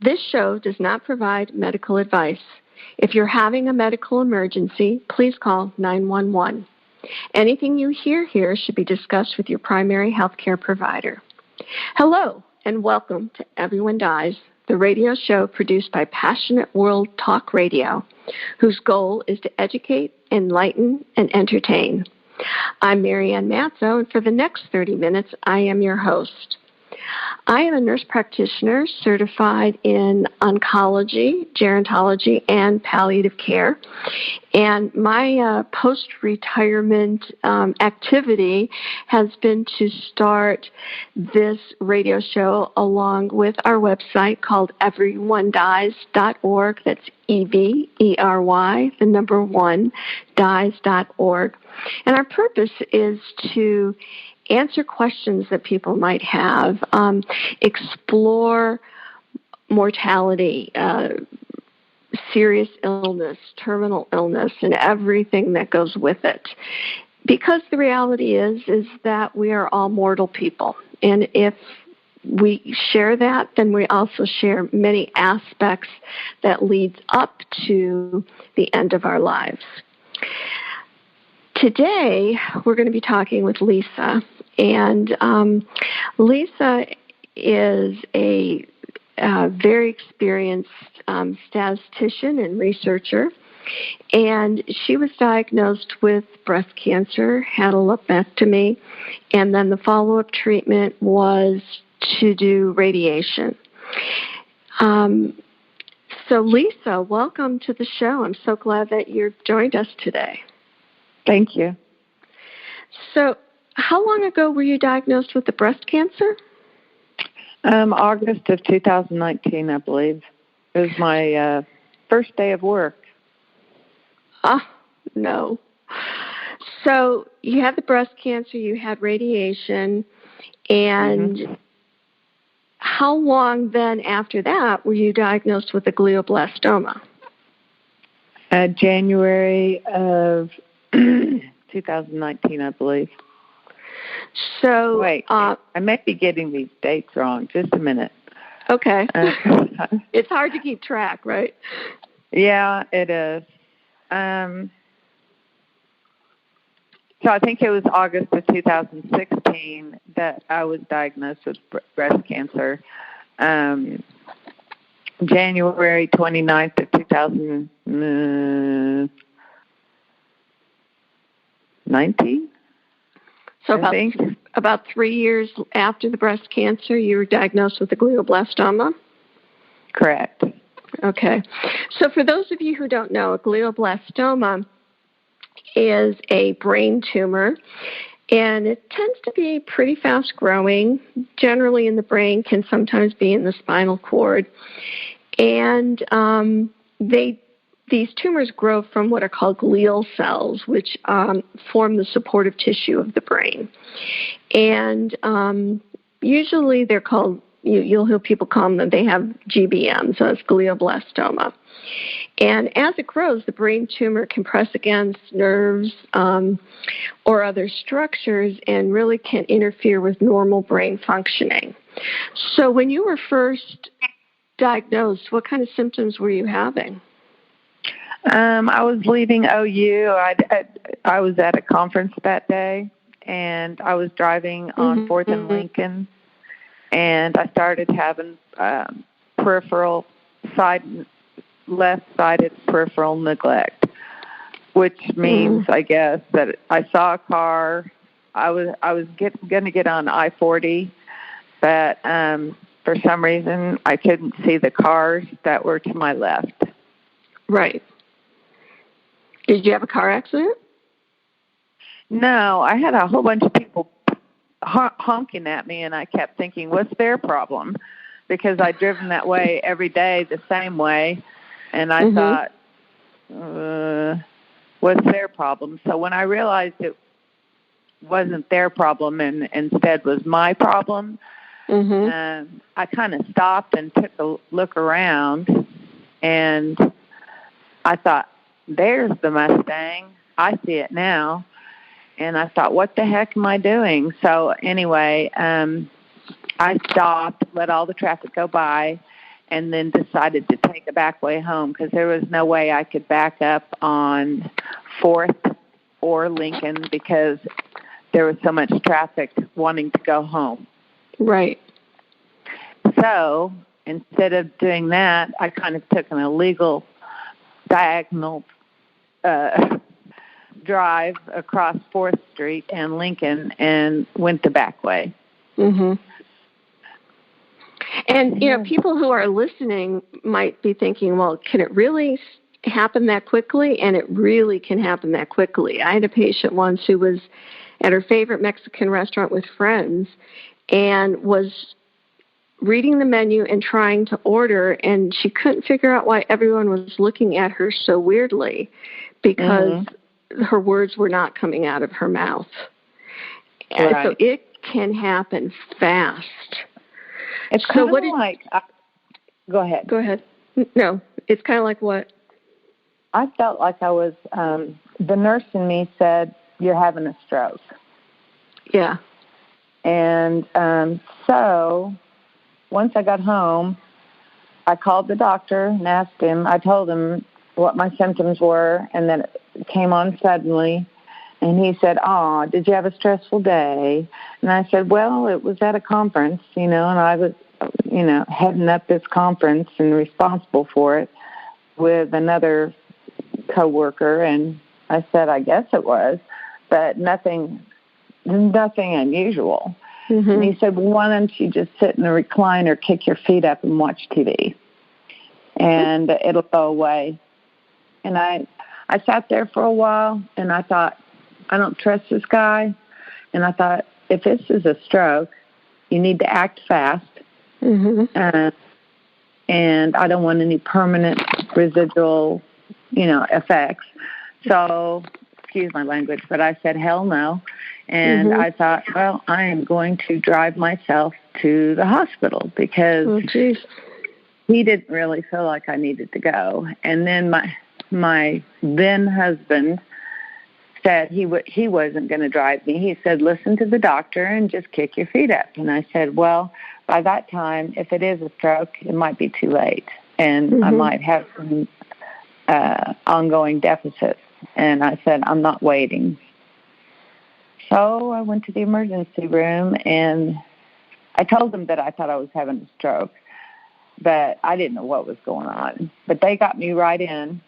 This show does not provide medical advice. If you're having a medical emergency, please call 911. Anything you hear here should be discussed with your primary healthcare provider. Hello, and welcome to Everyone Dies, the radio show produced by Passionate World Talk Radio, whose goal is to educate, enlighten, and entertain. I'm Marianne Matzo, and for the next 30 minutes, I am your host. I am a nurse practitioner certified in oncology, gerontology, and palliative care. And my post-retirement activity has been to start this radio show along with our website called everyonedies.org. That's EVERY, the number 1, dies.org. And our purpose is to answer questions that people might have, explore mortality, serious illness, terminal illness, and everything that goes with it. Because the reality is that we are all mortal people. And if we share that, then we also share many aspects that leads up to the end of our lives. Today, we're going to be talking with Lisa, and Lisa is a very experienced statistician and researcher, and she was diagnosed with breast cancer, had a lumpectomy, and then the follow-up treatment was to do radiation. So Lisa, welcome to the show. I'm so glad that you've joined us today. Thank you. So, how long ago were you diagnosed with the breast cancer? August of 2019, I believe. It was my first day of work. No. So, you had the breast cancer, you had radiation, and how long then after that were you diagnosed with a glioblastoma? January of 2019, I believe. So wait, I might be getting these dates wrong. Just a minute. Okay. It's hard to keep track, right? Yeah, it is. So I think it was August of 2016 that I was diagnosed with breast cancer. January 29th of 2019. So about 3 years after the breast cancer, you were diagnosed with a glioblastoma? Correct. Okay. So for those of you who don't know, a glioblastoma is a brain tumor, and it tends to be pretty fast growing, generally in the brain, can sometimes be in the spinal cord. And these tumors grow from what are called glial cells, which form the supportive tissue of the brain. And usually they're called, you'll hear people call them, they have GBM, so it's glioblastoma. And as it grows, the brain tumor can press against nerves or other structures and really can interfere with normal brain functioning. So when you were first diagnosed, what kind of symptoms were you having? I was leaving OU. I was at a conference that day, and I was driving on 4th and Lincoln, and I started having peripheral left-sided peripheral neglect, which means, I guess, that I saw a car. I was going to get on I-40, but for some reason I couldn't see the cars that were to my left. Right. Did you have a car accident? No, I had a whole bunch of people honking at me, and I kept thinking, what's their problem? Because I'd driven that way every day the same way, and I thought, what's their problem? So when I realized it wasn't their problem and instead was my problem, I kind of stopped and took a look around, and I thought, there's the Mustang. I see it now. And I thought, what the heck am I doing? So anyway, I stopped, let all the traffic go by, and then decided to take a back way home because there was no way I could back up on 4th or Lincoln because there was so much traffic wanting to go home. Right. So instead of doing that, I kind of took an illegal diagonal drive across 4th Street and Lincoln and went the back way. Mm-hmm. And, people who are listening might be thinking, well, can it really happen that quickly? And it really can happen that quickly. I had a patient once who was at her favorite Mexican restaurant with friends and was reading the menu and trying to order, and she couldn't figure out why everyone was looking at her so weirdly because her words were not coming out of her mouth. Right. So it can happen fast. It's kind of like... go ahead. Go ahead. No, it's kind of like what? I felt like I was... the nurse in me said, you're having a stroke. Yeah. And so once I got home, I called the doctor and asked him. I told him what my symptoms were, and then it came on suddenly. And he said, "Oh, did you have a stressful day?" And I said, "Well, it was at a conference, and I was, heading up this conference and responsible for it with another coworker." And I said, "I guess it was, but nothing unusual." Mm-hmm. And he said, "Well, why don't you just sit in a recliner, kick your feet up, and watch TV, and it'll go away." And I sat there for a while, and I thought, I don't trust this guy. And I thought, if this is a stroke, you need to act fast. Mm-hmm. And I don't want any permanent residual, effects. So, excuse my language, but I said, hell no. And I thought, well, I am going to drive myself to the hospital because he didn't really feel like I needed to go. And then my then husband said he wasn't going to drive me. He said, listen to the doctor and just kick your feet up. And I said, well, by that time, if it is a stroke, it might be too late. And I might have some ongoing deficits. And I said, I'm not waiting. So I went to the emergency room, and I told them that I thought I was having a stroke, but I didn't know what was going on. But they got me right in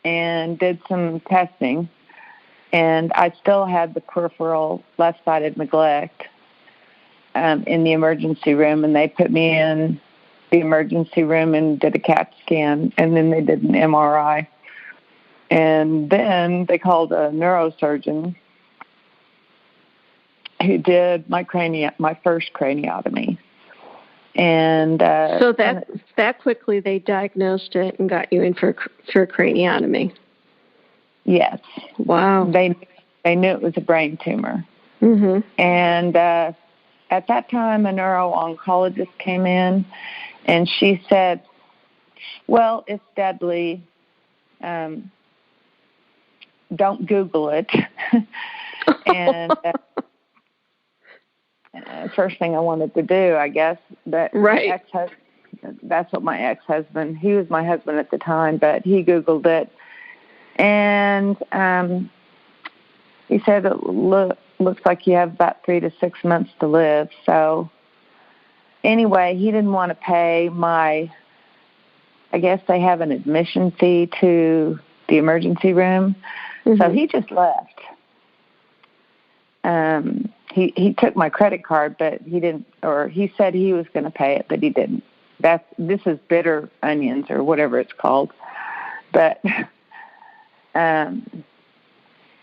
and did some testing, and I still had the peripheral left-sided neglect in the emergency room, and they put me in the emergency room and did a CAT scan, and then they did an MRI. And then they called a neurosurgeon who did my first craniotomy. And so that quickly they diagnosed it and got you in for a craniotomy. Yes. Wow. They knew it was a brain tumor. Mm-hmm. And at that time, a neuro-oncologist came in, and she said, well, it's deadly. Don't Google it. And first thing I wanted to do, I guess, but right. That's what my ex-husband, he was my husband at the time, but he Googled it. And he said, it looks like you have about 3 to 6 months to live. So anyway, he didn't want to pay I guess they have an admission fee to the emergency room. Mm-hmm. So he just left. He took my credit card, but he didn't, or he said he was going to pay it, but he didn't. This is bitter onions or whatever it's called. But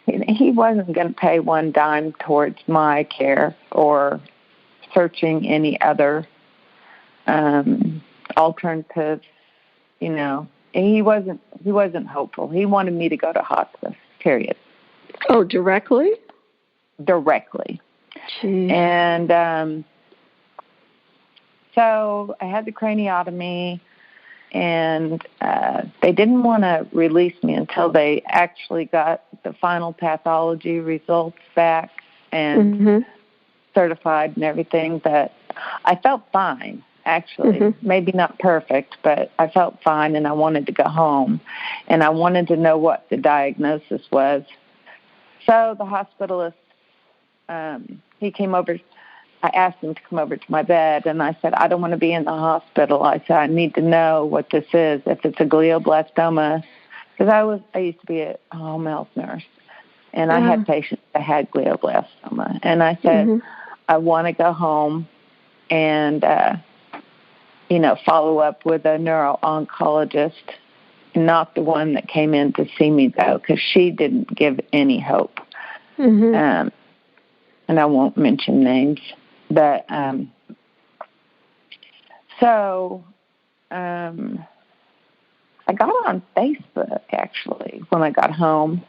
he wasn't going to pay one dime towards my care or searching any other alternatives. He wasn't hopeful. He wanted me to go to hospice. Period. Oh, directly? Directly. Jeez. And so I had the craniotomy, and they didn't want to release me until they actually got the final pathology results back and certified and everything. But I felt fine actually. Maybe not perfect, but I felt fine, and I wanted to go home. And I wanted to know what the diagnosis was. So the hospitalist, he came over. I asked him to come over to my bed, and I said, I don't want to be in the hospital. I said, I need to know what this is, if it's a glioblastoma, because I used to be a home health nurse, and I had patients that had glioblastoma. And I said, I want to go home and, follow up with a neuro-oncologist, not the one that came in to see me, though, because she didn't give any hope. And I won't mention names. But so I got on Facebook, actually, when I got home.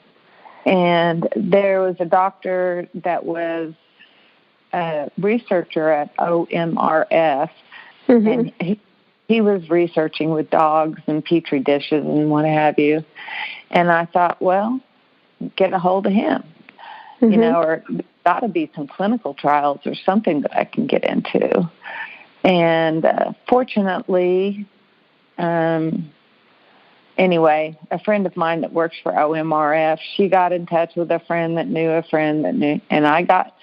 And there was a doctor that was a researcher at OMRF. And he was researching with dogs and petri dishes and what have you. And I thought, well, get a hold of him, or got to be some clinical trials or something that I can get into. And fortunately, anyway, a friend of mine that works for OMRF, she got in touch with a friend that knew a friend that knew, and I got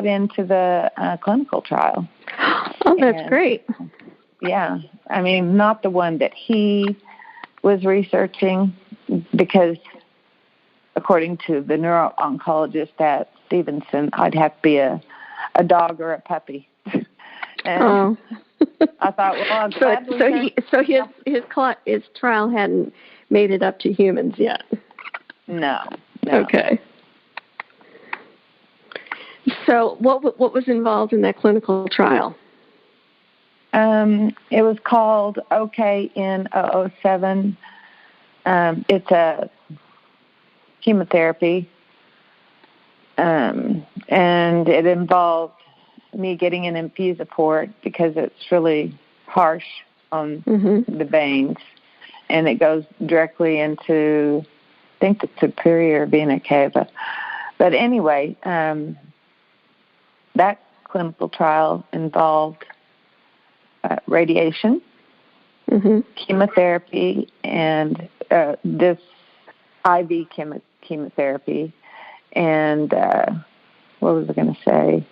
into the clinical trial. Oh, that's great. Yeah. I mean, not the one that he was researching, because according to the neuro-oncologist at Stevenson, I'd have to be a dog or a puppy. And I thought, well, I'm glad his trial hadn't made it up to humans yet. No. Okay. So what was involved in that clinical trial? It was called OKN-007. It's a chemotherapy, and it involved me getting an Infusiport because it's really harsh on the veins, and it goes directly into, I think, the superior vena cava. But anyway, that clinical trial involved radiation, chemotherapy, and this IV chemotherapy, and what was I going to say?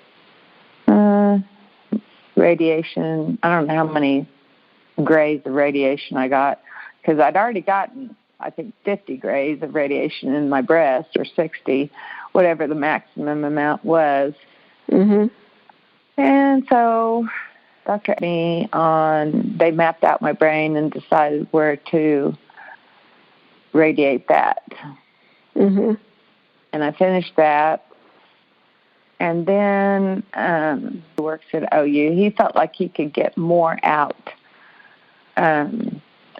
Radiation. I don't know how many grays of radiation I got, because I'd already gotten, I think, 50 grays of radiation in my breast, or 60, whatever the maximum amount was. And so Dr. they mapped out my brain and decided where to radiate that. And I finished that. And then he works at OU. He felt like he could get more out of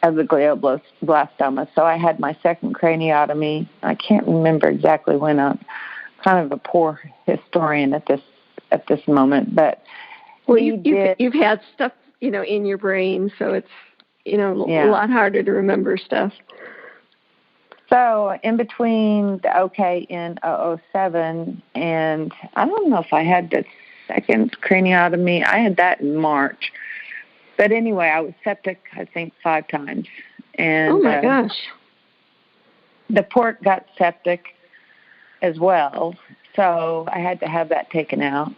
the glioblastoma. So I had my second craniotomy. I can't remember exactly when. I'm kind of a poor historian at this moment, but you've had stuff in your brain, so it's a lot harder to remember stuff. So in between the OKN-007 and I don't know if I had the second craniotomy. I had that in March. But anyway, I was septic, I think, 5 times. And oh, my gosh. The port got septic as well, so I had to have that taken out.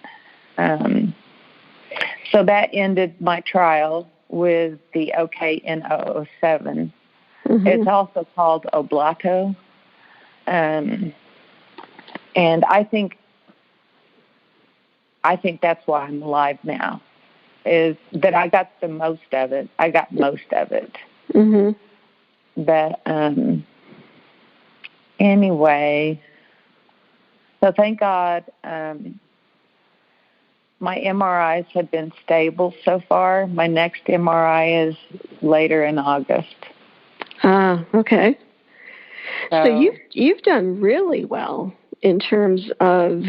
So that ended my trial with the OKN-007. It's also called Oblato. And I think that's why I'm alive now, is that I got the most of it. I got most of it. But anyway, so thank God my MRIs have been stable so far. My next MRI is later in August. Okay. So you've done really well in terms of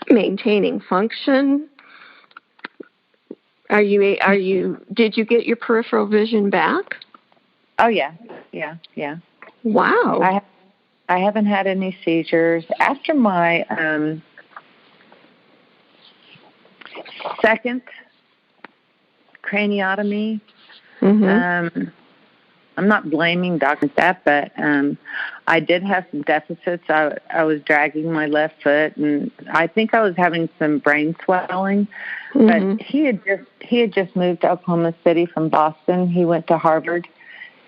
maintaining function. Did you get your peripheral vision back? Oh yeah. Wow. I haven't had any seizures after my second craniotomy. Mm-hmm. I'm not blaming Dr. that, but I did have some deficits. I was dragging my left foot, and I think I was having some brain swelling. Mm-hmm. But he had just moved to Oklahoma City from Boston. He went to Harvard,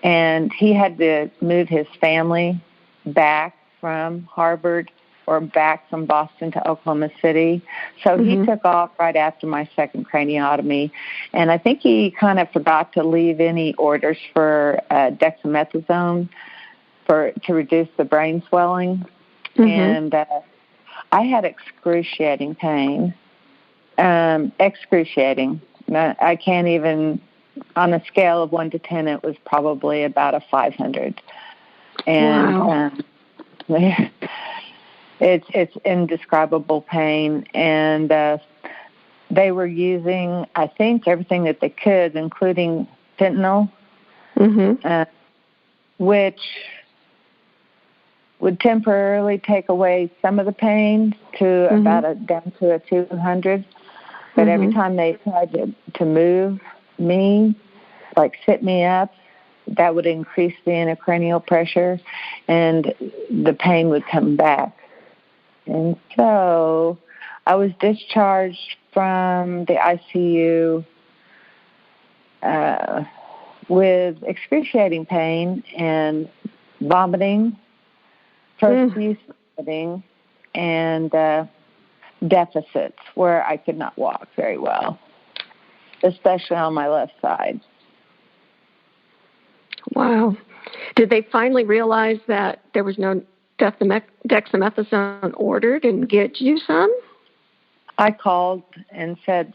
and he had to move his family back from Harvard or back from Boston to Oklahoma City. So he took off right after my second craniotomy. And I think he kind of forgot to leave any orders for dexamethasone to reduce the brain swelling. And I had excruciating pain. Excruciating. I can't even, on a scale of 1 to 10, it was probably about a 500. And wow. It's indescribable pain, and they were using, I think, everything that they could, including fentanyl, which would temporarily take away some of the pain to down to a 200. But every time they tried to move me, like sit me up, that would increase the intracranial pressure, and the pain would come back. And so I was discharged from the ICU with excruciating pain and vomiting, profuse vomiting, and deficits where I could not walk very well, especially on my left side. Wow. Did they finally realize that there was no dexamethasone ordered and get you some? I called and said,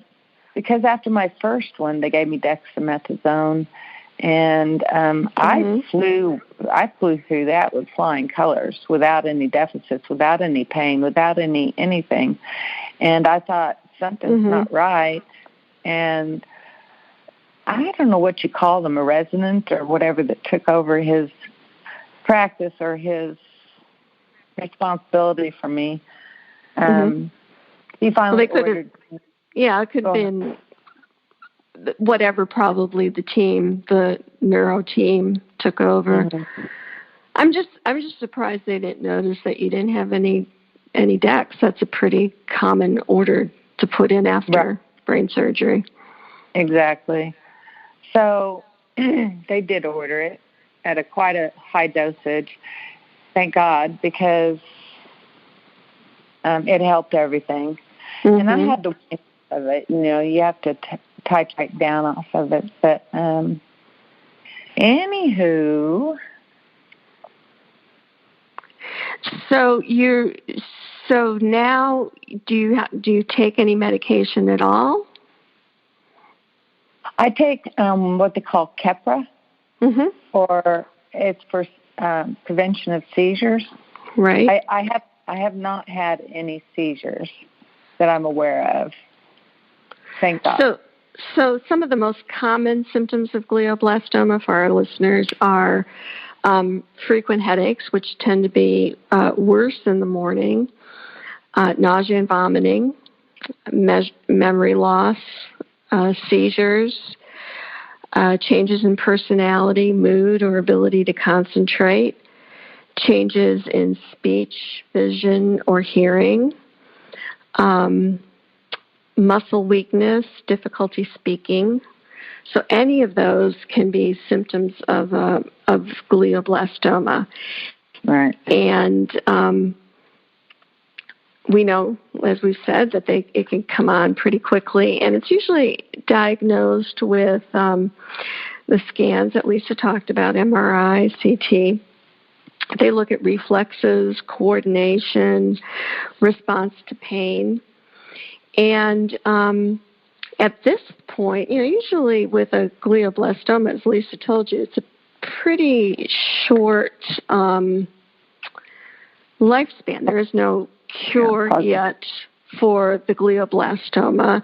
because after my first one, they gave me dexamethasone, and I flew through that with flying colors, without any deficits, without any pain, without anything. And I thought, something's not right. And I don't know what you call them, a resident or whatever, that took over his practice or his responsibility for me. He finally ordered. Yeah, it could have been whatever, probably the neuro team took over. I'm just surprised they didn't notice that you didn't have any dex. That's a pretty common order to put in after brain surgery. Exactly. So they did order it at quite a high dosage. Thank God, because it helped everything. And I had to wait of it. You know, you have to titrate down off of it. But anywho. So now, do you take any medication at all? I take what they call Keppra, or it's for prevention of seizures. Right. I have not had any seizures that I'm aware of. Thank God. So some of the most common symptoms of glioblastoma for our listeners are frequent headaches, which tend to be worse in the morning, nausea and vomiting, memory loss, seizures, changes in personality, mood, or ability to concentrate, changes in speech, vision, or hearing, muscle weakness, difficulty speaking. So any of those can be symptoms of glioblastoma. Right. And we know, as we've said, that it can come on pretty quickly, and it's usually diagnosed with the scans that Lisa talked about, MRI, CT. They look at reflexes, coordination, response to pain. And at this point, usually with a glioblastoma, as Lisa told you, it's a pretty short lifespan. There is no cure yet for the glioblastoma,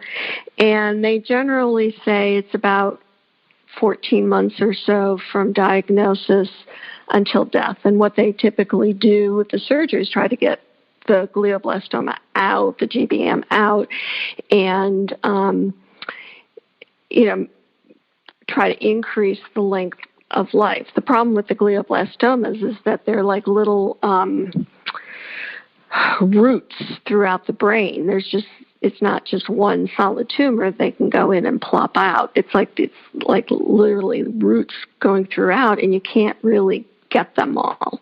and they generally say it's about 14 months or so from diagnosis until death. And what they typically do with the surgery is try to get the glioblastoma out, the GBM out, and try to increase the length of life. The problem with the glioblastomas is that they're like little roots throughout the brain. It's not just one solid tumor. They can go in and plop out. It's like literally roots going throughout, and you can't really get them all.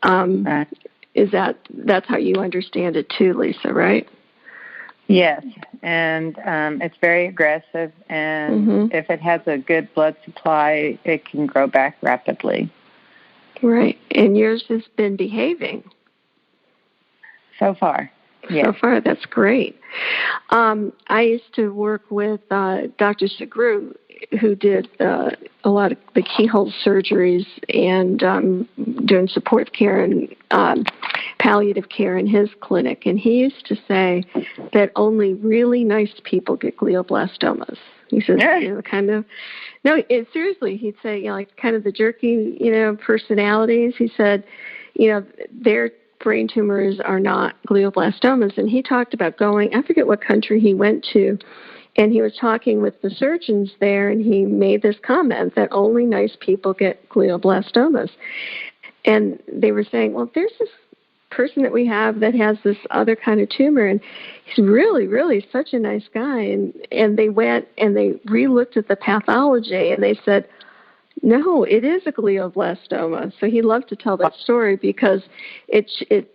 Right. That's how you understand it too, Lisa, right? Yes, and it's very aggressive, and if it has a good blood supply, it can grow back rapidly. Right, and yours has been behaving. So far. Yes. So far, that's great. I used to work with Dr. Segru, who did a lot of the keyhole surgeries and doing supportive care and palliative care in his clinic. And he used to say that only really nice people get glioblastomas. He says, seriously, he'd say, like kind of the jerky, personalities. He said, their brain tumors are not glioblastomas. And he talked about going, I forget what country he went to, and he was talking with the surgeons there, and he made this comment that only nice people get glioblastomas. And they were saying, well, there's this person that we have that has this other kind of tumor, and he's really, really such a nice guy. And they went and they re-looked at the pathology, and they said, no, it is a glioblastoma. So he loved to tell that story because it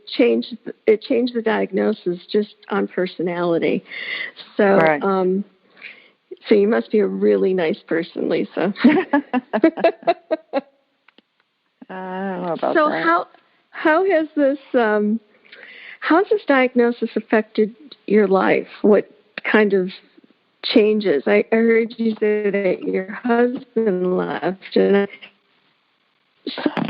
changed the diagnosis just on personality. So right. So you must be a really nice person, Lisa. I don't know about so that. how has this diagnosis affected your life? What kind of changes? I heard you say that your husband left, and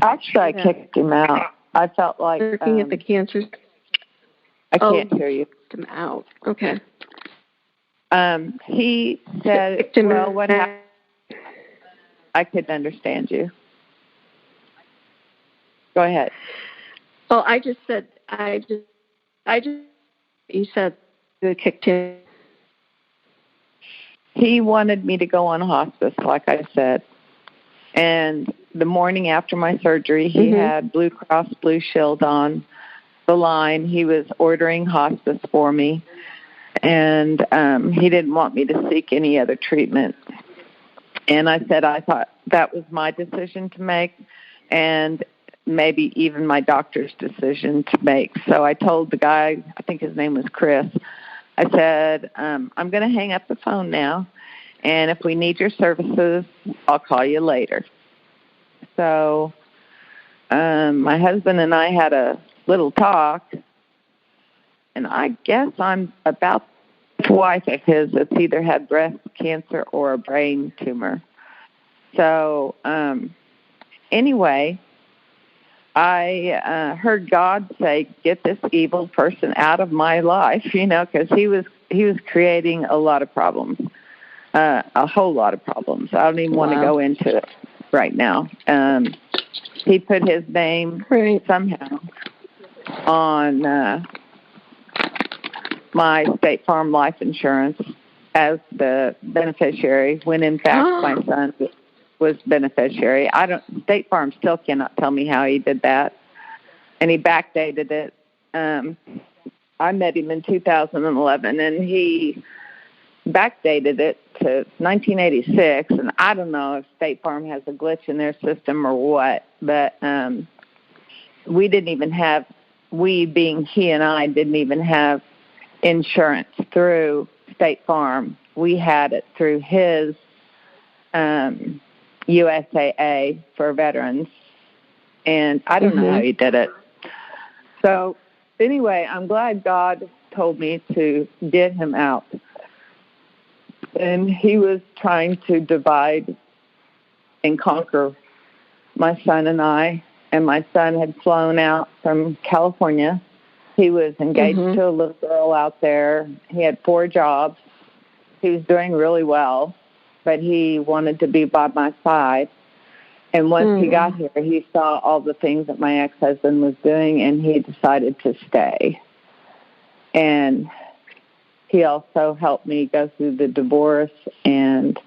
actually I kicked him out. I felt like working at the cancer. I can't hear you. Kicked him out. Okay. He said, "Well, what happened?" I couldn't understand you. Go ahead. Oh, I just said you said you kicked him. He wanted me to go on hospice, like I said. And the morning after my surgery, he had Blue Cross Blue Shield on the line. He was ordering hospice for me. And he didn't want me to seek any other treatment. And I said I thought that was my decision to make, and maybe even my doctor's decision to make. So I told the guy, I think his name was Chris, I said, I'm going to hang up the phone now, and if we need your services, I'll call you later. So my husband and I had a little talk, and I guess I'm about the wife of his that's either had breast cancer or a brain tumor. So anyway, I heard God say, get this evil person out of my life, because he was creating a lot of problems, a whole lot of problems. I don't even want to go into it right now. He put his name somehow on my State Farm life insurance as the beneficiary, when in fact my son was beneficiary. State Farm still cannot tell me how he did that, and he backdated it. I met him in 2011, and he backdated it to 1986, and I don't know if State Farm has a glitch in their system or what, but we didn't even have, being he and I, didn't even have insurance through State Farm. We had it through his USAA for veterans, and I don't know how he did it. So anyway, I'm glad God told me to get him out. And he was trying to divide and conquer my son and I, and my son had flown out from California. He was engaged to a little girl out there. He had 4 jobs. He was doing really well, but he wanted to be by my side. And once he got here, he saw all the things that my ex-husband was doing, and he decided to stay. And he also helped me go through the divorce, and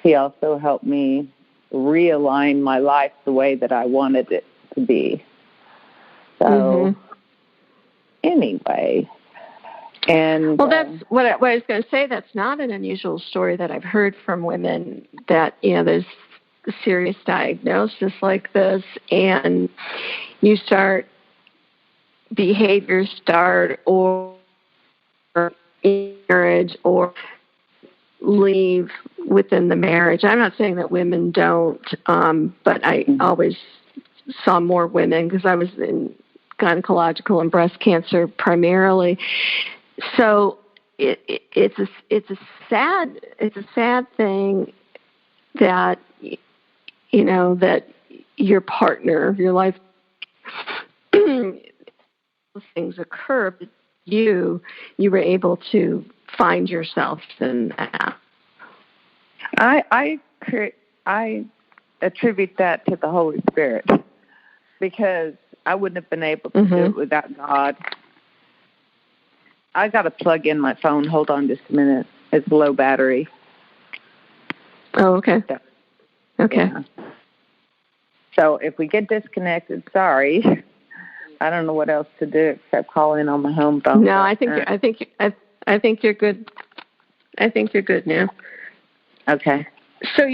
he also helped me realign my life the way that I wanted it to be. So, anyway. And well, that's what I was going to say. That's not an unusual story that I've heard from women, that, there's a serious diagnosis like this, and you start, behaviors start, or in marriage, or leave within the marriage. I'm not saying that women don't, but I always saw more women because I was in gynecological and breast cancer primarily. So it's a sad thing that that your partner, your life, things occur, but you were able to find yourself in that. I attribute that to the Holy Spirit, because I wouldn't have been able to do it without God. I got to plug in my phone. Hold on just a minute. It's low battery. Oh, okay. Okay. Yeah. So if we get disconnected, sorry. I don't know what else to do except call in on my home phone. No, I think you're good. I think you're good now. Okay. So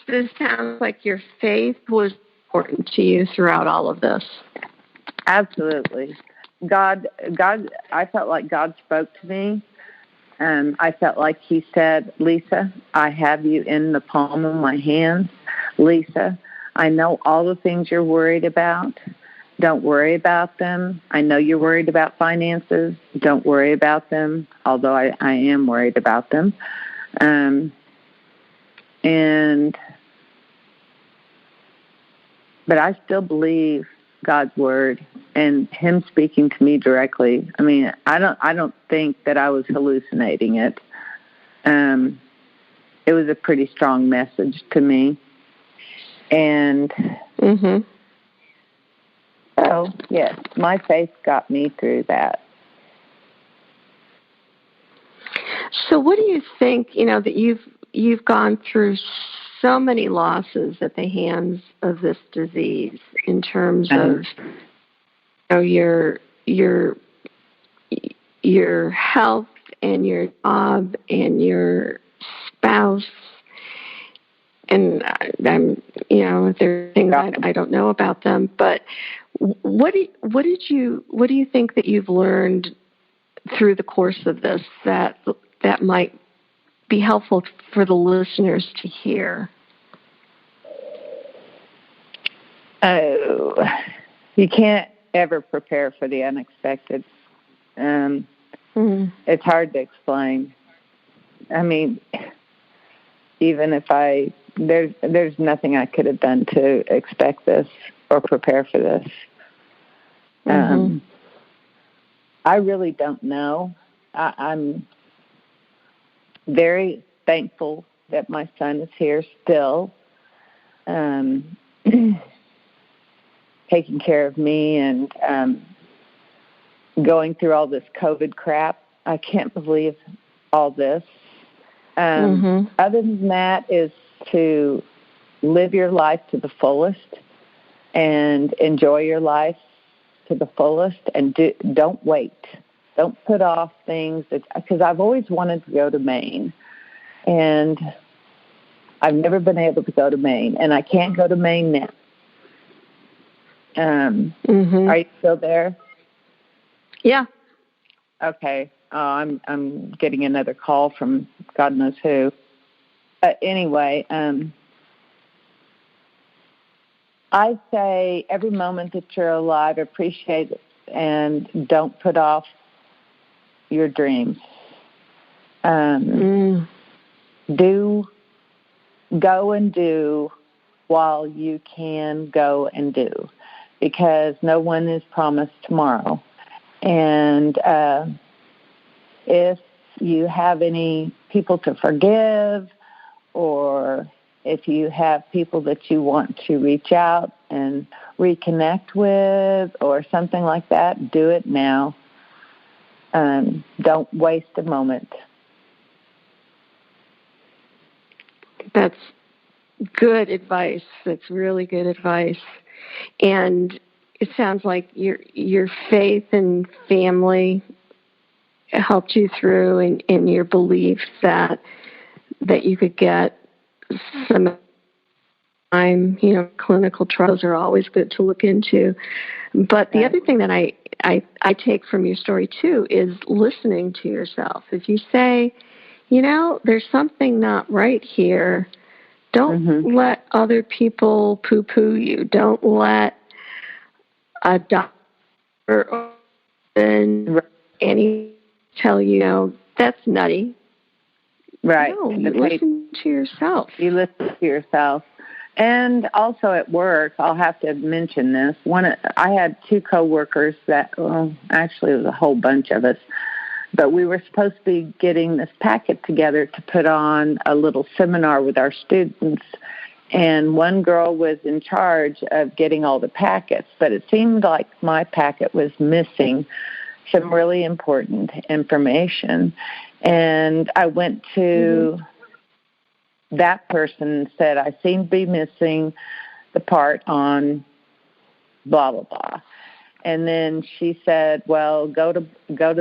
this sounds like your faith was important to you throughout all of this. Absolutely. God, I felt like God spoke to me. I felt like he said, Lisa, I have you in the palm of my hands. Lisa, I know all the things you're worried about. Don't worry about them. I know you're worried about finances. Don't worry about them, although I am worried about them. But I still believe God's word and him speaking to me directly. I mean, I don't think that I was hallucinating it. It was a pretty strong message to me. And so, yes, my faith got me through that. So what do you think, that you've gone through so many losses at the hands of this disease, in terms of your health and your job and your spouse, and I'm there are things I don't know about them, but what do you think that you've learned through the course of this that might be helpful for the listeners to hear? Oh, you can't ever prepare for the unexpected. It's hard to explain. I mean, even if there's nothing I could have done to expect this or prepare for this. I really don't know. I'm very thankful that my son is here still, taking care of me and going through all this COVID crap. I can't believe all this. Other than that is to live your life to the fullest and enjoy your life to the fullest, and don't wait. Don't put off things, because I've always wanted to go to Maine, and I've never been able to go to Maine, and I can't go to Maine now. Are you still there? Yeah. Okay. I'm getting another call from God knows who. Anyway, I say every moment that you're alive, appreciate it, and don't put off your dreams. Do go and do while you can go and do, because no one is promised tomorrow. And if you have any people to forgive, or if you have people that you want to reach out and reconnect with or something like that, do it now. Don't waste a moment. That's good advice. That's really good advice. And it sounds like your faith and family helped you through, and your belief that you could get some time. Clinical trials are always good to look into. But the other thing that I take from your story too is listening to yourself. If you say, there's something not right here, don't let other people poo-poo you. Don't let a doctor or any tell you, that's nutty. Right. No, you listen to yourself. You listen to yourself. And also at work, I'll have to mention this. I had 2 coworkers actually it was a whole bunch of us, but we were supposed to be getting this packet together to put on a little seminar with our students. And one girl was in charge of getting all the packets, but it seemed like my packet was missing some really important information. And I went to that person and said, I seem to be missing the part on blah, blah, blah. And then she said, well, go to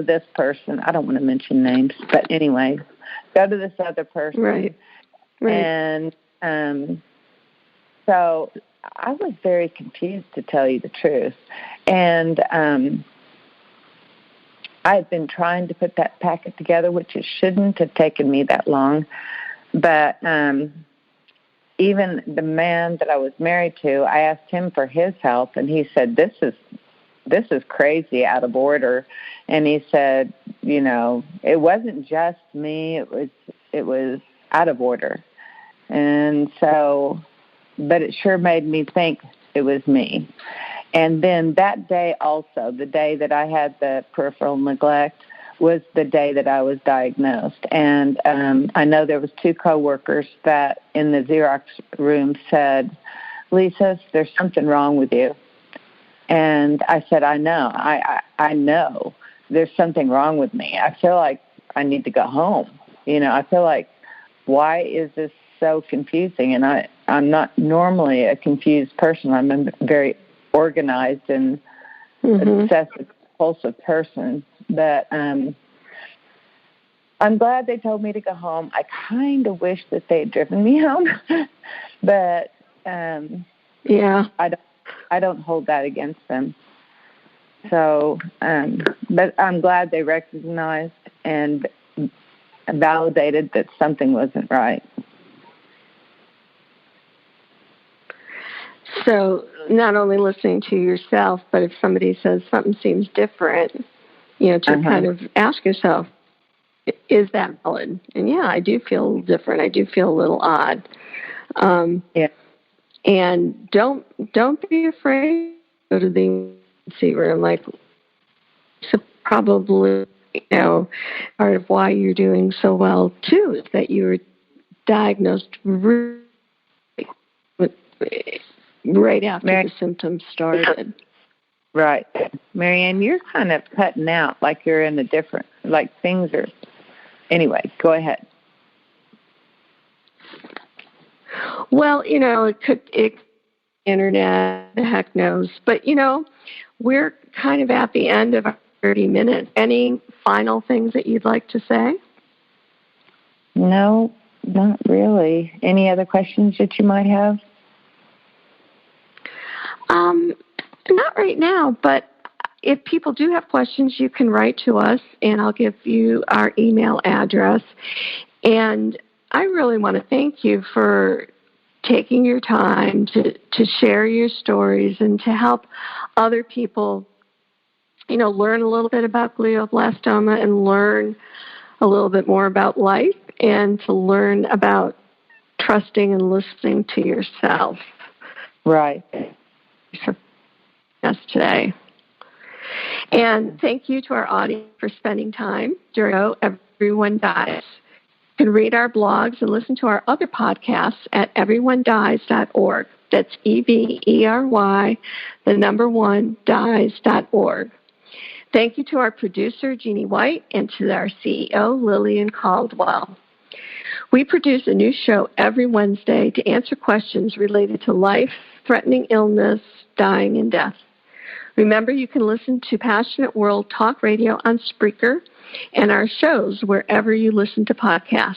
this person. I don't want to mention names, but anyway, go to this other person. Right. And so I was very confused, to tell you the truth. And I had been trying to put that packet together, which it shouldn't have taken me that long. But even the man that I was married to, I asked him for his help, and he said, this is crazy, out of order. And he said, it wasn't just me, it was out of order. And so, but it sure made me think it was me. And then that day also, the day that I had the peripheral neglect, was the day that I was diagnosed. And I know there was 2 coworkers that in the Xerox room said, Lisa, there's something wrong with you. And I said, I know. I know there's something wrong with me. I feel like I need to go home. I feel like, why is this so confusing? And I'm not normally a confused person. I'm a very organized and obsessive, compulsive person. But I'm glad they told me to go home. I kind of wish that they had driven me home, but I don't hold that against them. So, but I'm glad they recognized and validated that something wasn't right. So not only listening to yourself, but if somebody says something seems different, to kind of ask yourself, is that valid? And I do feel different. I do feel a little odd. And don't be afraid to go to the emergency room. Like, so probably, part of why you're doing so well too is that you were diagnosed right after the symptoms started. Right. Marianne, you're kind of cutting out like you're in a different, like things are, anyway, go ahead. Well, it internet, the heck knows. But, we're kind of at the end of our 30 minutes. Any final things that you'd like to say? No, not really. Any other questions that you might have? Not right now, but if people do have questions, you can write to us, and I'll give you our email address. And I really want to thank you for taking your time to share your stories and to help other people, learn a little bit about glioblastoma and learn a little bit more about life and to learn about trusting and listening to yourself. Right. So, us today. And thank you to our audience for spending time during Everyone Dies. You can read our blogs and listen to our other podcasts at everyonedies.org. That's EVERY, the number 1, dies.org. Thank you to our producer, Jeanne White, and to our CEO, Lillian Caldwell. We produce a new show every Wednesday to answer questions related to life, threatening illness, dying, and death. Remember, you can listen to Passionate World Talk Radio on Spreaker and our shows wherever you listen to podcasts.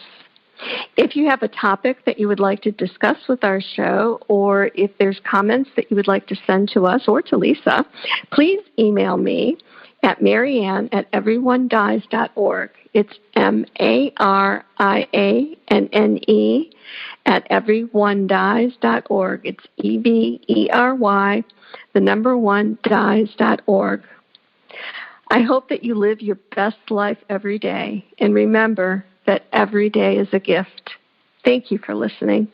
If you have a topic that you would like to discuss with our show, or if there's comments that you would like to send to us or to Lisa, please email me at Marianne at everyonedies.org. It's MARIANNE at everyonedies.org. It's EBERY, the number 1 dies.org. I hope that you live your best life every day, and remember that every day is a gift. Thank you for listening.